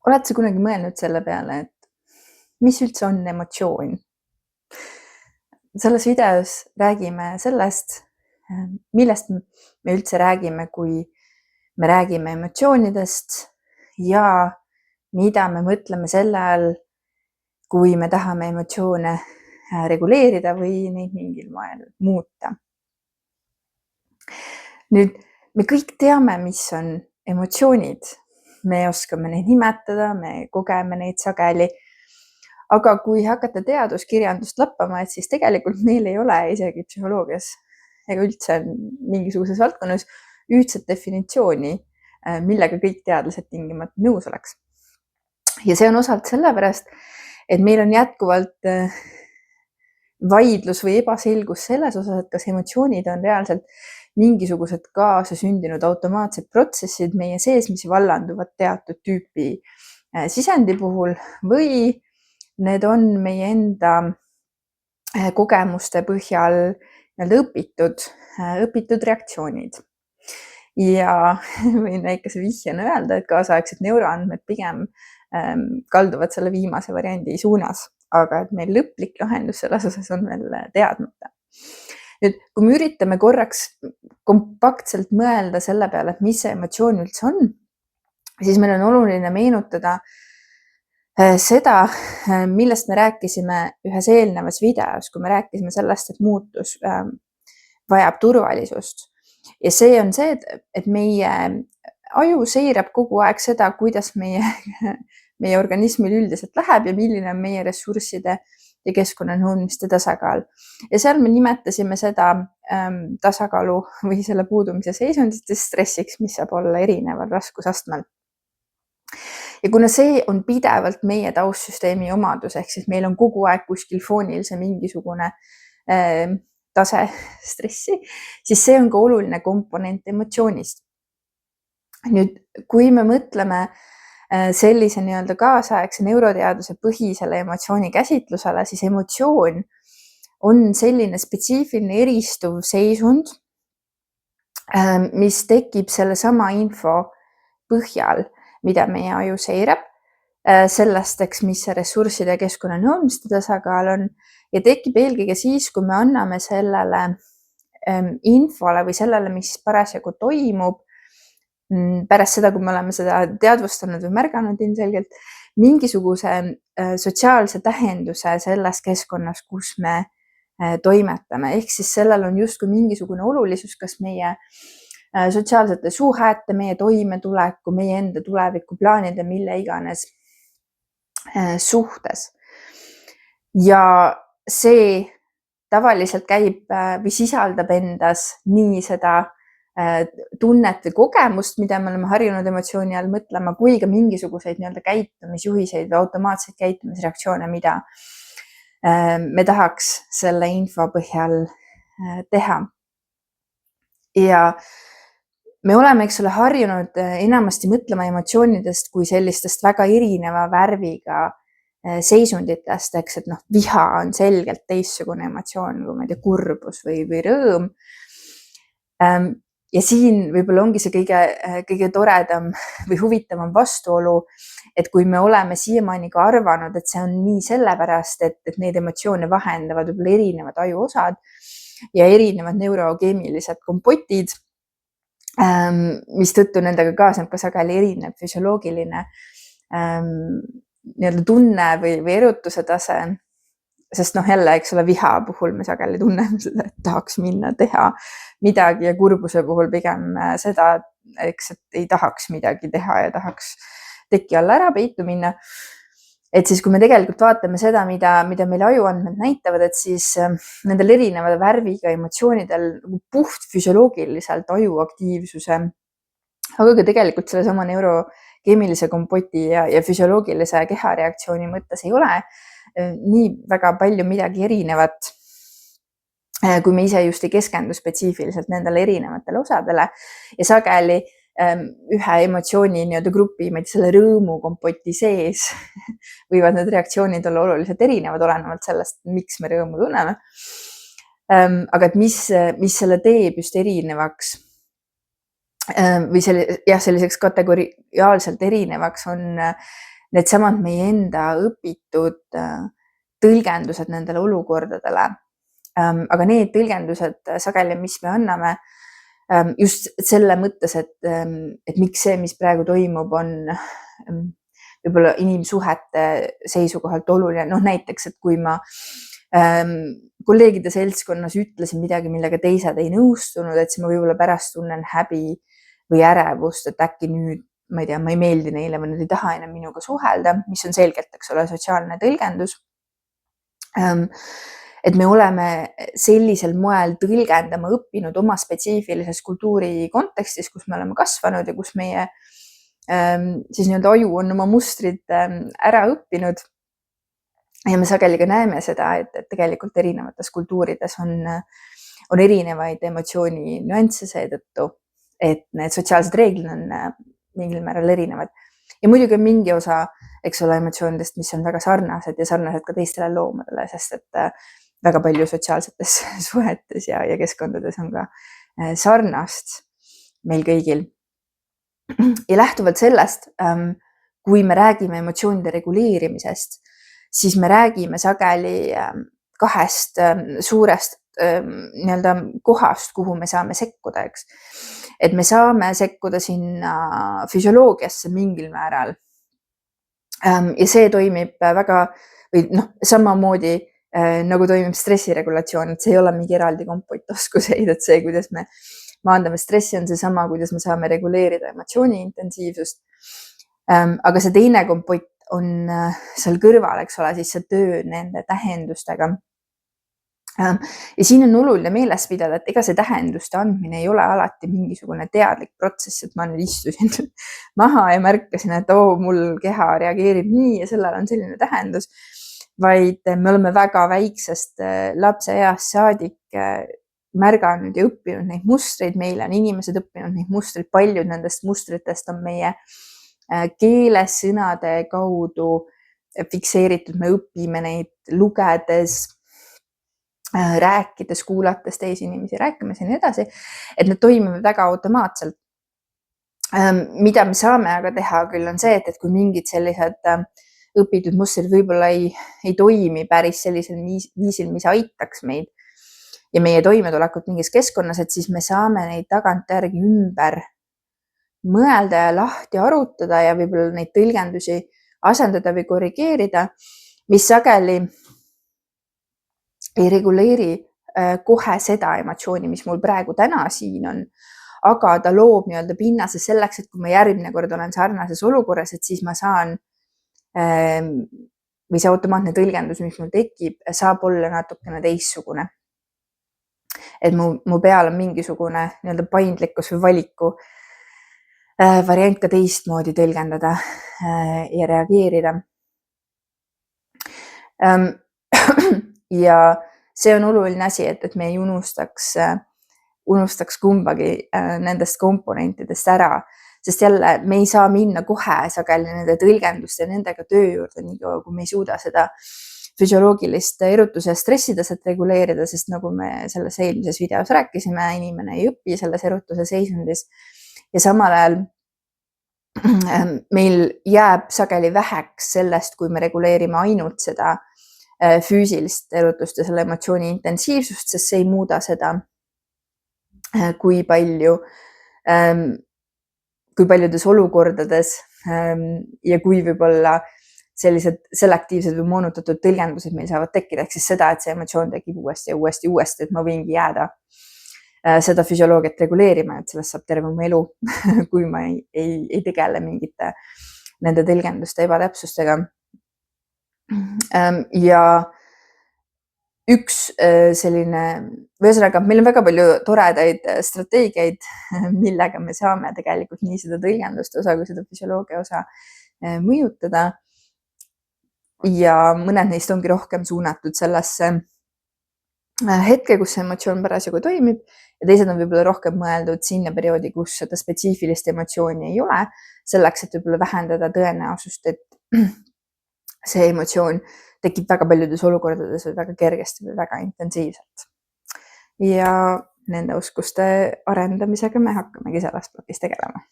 Oled sa kunagi mõelnud selle peale, et mis üldse on emotsioon? Selles videos räägime sellest, millest me üldse räägime, kui me räägime emotsioonidest ja mida me mõtleme selle all, kui me tahame emotsioone reguleerida või neid mingil moel muuta. Nüüd, me kõik teame, mis on emotsioonid. Me oskame neid nimetada, me kogeme neid sageli. Aga kui hakata teaduskirjandust lappama, et siis tegelikult meil ei ole isegi psühholoogias ega üldse mingisuguses valdkonnas ühtset definitsiooni, millega kõik teadlased tingimata nõus oleks. Ja see on osalt sellepärast, et meil on jätkuvalt vaidlus või ebaselgus selles osas, et kas emotsioonid on reaalselt mingisugused kaasasündinud automaatsed protsessid meie sees, mis vallanduvad teatud tüüpi sisendi puhul või need on meie enda kogemuste põhjal õpitud reaktsioonid. Ja võin väikese vihjena öelda, et kaasaegsed neuroandmed pigem kalduvad selle viimase variandi suunas, aga et meil lõplik lahendus selles osas on veel teadmata. Nüüd, kui me üritame korraks kompaktselt mõelda selle peale, et mis see emotsioon üldse on, siis meil on oluline meenutada seda, millest me rääkisime ühes eelnevas videos, kui me rääkisime sellest, et muutus vajab turvalisust. Ja see on see, et meie aju seirab kogu aeg seda, kuidas meie organismil üldiselt läheb ja milline on meie ressursside ja keskkonnanõudmiste tasakaal. Ja seal me nimetasime seda tasakaalu või selle puudumise seisundit stressiks, mis saab olla erineval raskusastmel. Ja kuna see on pidevalt meie taustsüsteemi omadus, ehk siis meil on kogu aeg kuskil foonil see mingisugune tase stressi, siis see on ka oluline komponent emotsioonist. Nüüd, kui me mõtleme sellise nii-öelda kaasaegse neuroteaduse põhisele emotsiooni käsitlusele, siis emotsioon on selline spetsiifiline eristuv seisund, mis tekib sellesama info põhjal, mida meie aju seirab, sellest, mis see ressursside ja keskkonnanõudmiste tasakaal on ja tekib eelkõige siis, kui me anname sellele infole või sellele, mis parasjagu toimub, pärast seda, kui me oleme seda teadvustanud või märganud ilmselgelt, mingisuguse sotsiaalse tähenduse selles keskkonnas, kus me toimetame. Ehk siis sellel on justkui mingisugune olulisus, kas meie sotsiaalsete suhete, meie toimetuleku, meie enda tulevikuplaanide, mille iganes suhtes. Ja see tavaliselt käib või sisaldab endas nii seda tunnet või kogemust, mida me oleme harjunud emotsiooni all mõtlema, kui ka mingisuguseid nii-öelda käitumisjuhiseid või automaatseid käitumisreaktsioone, mida me tahaks selle info põhjal teha. Ja me oleme, eks ole, harjunud enamasti mõtlema emotsioonidest kui sellistest väga erineva värviga seisunditest, eks, et viha on selgelt teistsugune emotsioon kui, ma ei tea, kurbus või rõõm. Ja siin võib-olla ongi see kõige toredam või huvitavam vastuolu, et kui me oleme siiamaani ka arvanud, et see on nii sellepärast, et neid emotsioone vahendavad võib-olla erinevad ajuosad ja erinevad neurokeemilised kompotid, mistõttu nendega kaasneb ka sageli erinev füsioloogiline nii-öelda tunne või erutuse tase. Sest jälle, eks ole, viha puhul me sageli tunneme seda, et tahaks minna teha midagi ja kurbuse puhul pigem seda, eks, et ei tahaks midagi teha ja tahaks teki alla ära peitu minna. Et siis, kui me tegelikult vaatame seda, mida meil ajuandmed näitavad, et siis nendel erineva värviga emotsioonidel puht füsioloogiliselt ajuaktiivsuse, aga ka tegelikult sellesama neurokeemilise kompoti ja füsioloogilise kehareaktsiooni mõttes ei ole nii väga palju midagi erinevat, kui me ise just ei keskendu spetsiifiliselt nendele erinevatele osadele ja sageli ühe emotsiooni nii-öelda grupi, selle rõõmukompoti sees võivad need reaktsioonid olla oluliselt erinevad, olenevalt sellest, miks me rõõmu tunneme. Aga et mis selle teeb just erinevaks või selliseks kategoriaalselt erinevaks on needsamad meie enda õpitud tõlgendused nendele olukordadele. Aga need tõlgendused sageli, mis me anname, just selle mõttes, et miks see, mis praegu toimub, on võib-olla inimsuhete seisukohalt oluline. Näiteks, et kui ma kolleegide seltskonnas ütlesin midagi, millega teised ei nõustunud, et siis ma võib-olla pärast tunnen häbi või ärevust, et äkki nüüd, ma ei tea, ma ei meeldi neile või nad ei taha enam minuga suhelda, mis on selgelt, eks ole, sotsiaalne tõlgendus. Et me oleme sellisel moel tõlgendama õppinud oma spetsiifilises kultuuri kontekstis, kus me oleme kasvanud ja kus meie siis nii-öelda aju on oma mustrid ära õppinud. Ja me sageli ka näeme seda, et tegelikult erinevates kultuurides on erinevaid emotsiooni nüansse seetõttu, et need sotsiaalsed reeglid on mingil määral erinevad. Ja muidugi on mingi osa, eks ole, emotsioonidest, mis on väga sarnased ja sarnased ka teistele loomadele, sest et väga palju sotsiaalsetes suhetes ja keskkondades on ka sarnast meil kõigil. Ja lähtuvalt sellest, kui me räägime emotsioonide reguleerimisest, siis me räägime sageli kahest suurest nii-öelda kohast, kuhu me saame sekkuda, eks. Et me saame sekkuda sinna füsioloogiasse mingil määral. Ja see toimib väga või samamoodi nagu toimib stressiregulatsioon, et see ei ole mingi eraldi kompotoskuseid, et see, kuidas me maandame stressi, on see sama, kuidas me saame reguleerida emotsiooni intensiivsust. Aga see teine kompott on seal kõrval, eks ole, siis see töö nende tähendustega. Ja siin on oluline meeles pidada, et ega see tähenduste andmine ei ole alati mingisugune teadlik protsess, et ma nüüd istusin maha ja märkasin, et mul keha reageerib nii ja sellel on selline tähendus, vaid me oleme väga väiksest lapseeast saadik märganud ja õppinud neid mustreid, meile on inimesed õppinud neid mustreid, paljud nendest mustritest on meie keeles sõnade kaudu fikseeritud, me õpime neid lugedes, rääkides, kuulates teisi inimesi rääkimas ja nii edasi, et need toimivad väga automaatselt. Mida me saame aga teha küll on see, et kui mingid sellised õpitud mustrid võib-olla ei toimi päris sellisel viisil, mis aitaks meid ja meie toimetulekut mingis keskkonnas, et siis me saame neid tagantjärgi ümber mõelda ja lahti arutada ja võib-olla neid tõlgendusi asendada või korrigeerida, mis sageli ei reguleeri kohe seda emotsiooni, mis mul praegu täna siin on, aga ta loob nii-öelda pinnase selleks, et kui ma järgmine kord olen sarnases olukorras, et siis ma saan või see automaatne tõlgendus, mis mul tekib, saab olla natukene teistsugune. Et mu peal on mingisugune nii-öelda paindlikkus või valiku variant ka teistmoodi tõlgendada ja reageerida. Ja see on oluline asi, et me ei unustaks kumbagi nendest komponentidest ära, sest jälle me ei saa minna kohe sageli nende tõlgenduste ja nendega töö juurde, nii kaua kui me ei suuda seda füsioloogilist erutuse ja stressitaset reguleerida, sest nagu me selles eelmises videos rääkisime, inimene ei õpi selles erutuse seisundis ja samal ajal meil jääb sageli väheks sellest, kui me reguleerime ainult seda füüsilist erutust ja selle emotsiooni intensiivsust, sest see ei muuda seda, kui paljudes olukordades ja kui võib-olla sellised selektiivsed või moonutatud tõlgendused meil saavad tekkida, ehk siis seda, et see emotsioon tekib uuesti ja uuesti ja uuesti, et ma võingi jääda seda füsioloogiat reguleerima, et sellest saab terve mu elu, kui ma ei tegele mingite nende tõlgenduste ebatäpsustega. Ja üks selline, ühesõnaga, meil on väga palju toredaid strateegiaid, millega me saame tegelikult nii seda tõlgenduste osa kui seda füsioloogia osa mõjutada. Ja mõned neist ongi rohkem suunatud sellesse hetke, kus see emotsioon parasjagu toimib ja teised on võib-olla rohkem mõeldud sinna perioodi, kus seda spetsiifilist emotsiooni ei ole, selleks, et võib-olla vähendada tõenäosust, et see emotsioon tekib väga paljudes olukordades või väga kergesti või väga intensiivselt. Ja nende oskuste arendamisega me hakkamegi selles plokis tegelema.